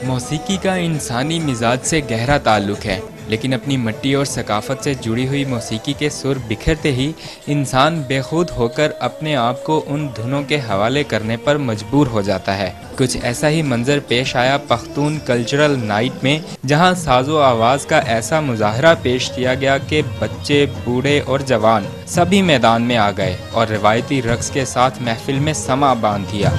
موسیقی کا انسانی مزاج سے گہرا تعلق ہے، لیکن اپنی مٹی اور ثقافت سے جڑی ہوئی موسیقی کے سر بکھرتے ہی انسان بے خود ہو کر اپنے آپ کو ان دھنوں کے حوالے کرنے پر مجبور ہو جاتا ہے۔ کچھ ایسا ہی منظر پیش آیا پختون کلچرل نائٹ میں، جہاں ساز و آواز کا ایسا مظاہرہ پیش کیا گیا کہ بچے، بوڑھے اور جوان سبھی میدان میں آ گئے اور روایتی رقص کے ساتھ محفل میں سما باندھ دیا۔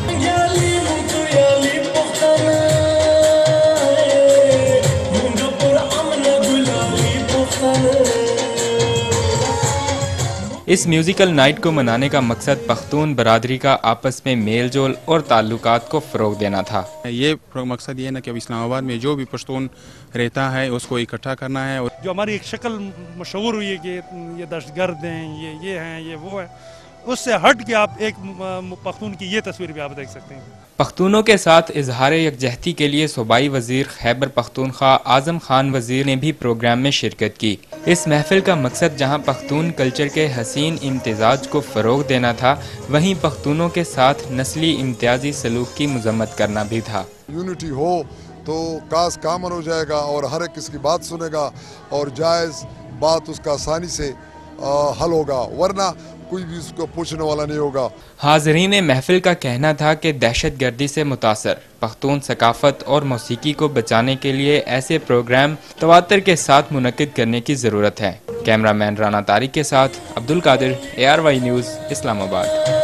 اس میوزیکل نائٹ کو منانے کا مقصد پختون برادری کا آپس میں میل جول اور تعلقات کو فروغ دینا تھا۔ یہ مقصد یہ ہے کہ اب اسلام آباد میں جو بھی پشتون رہتا ہے اس کو اکٹھا کرنا ہے۔ جو ہماری ایک شکل مشہور ہوئی ہے کہ یہ دہشت گرد ہیں، یہ ہیں، یہ وہ ہے، اس سے ہٹ کے آپ ایک پختون کی یہ تصویر بھی آپ دیکھ سکتے ہیں۔ پختونوں کے ساتھ اظہار یکجہتی کے لیے صوبائی وزیر خیبر پختونخوا اعظم خان وزیر نے بھی پروگرام میں شرکت کی۔ اس محفل کا مقصد جہاں پختون کلچر کے حسین امتزاج کو فروغ دینا تھا، وہیں پختونوں کے ساتھ نسلی امتیازی سلوک کی مذمت کرنا بھی تھا۔ یونٹی ہو تو کاز کامن ہو جائے گا اور ہر ایک کس کی بات سنے گا اور جائز بات اس کا آسانی سے حل ہوگا، ورنہ کوئی بھی اس کو پوچھنے والا نہیں ہوگا۔ حاضرین محفل کا کہنا تھا کہ دہشت گردی سے متاثر پختون ثقافت اور موسیقی کو بچانے کے لیے ایسے پروگرام تواتر کے ساتھ منعقد کرنے کی ضرورت ہے۔ کیمرہ مین رانا طارق کے ساتھ عبدالقادر، ARY نیوز، اسلام آباد۔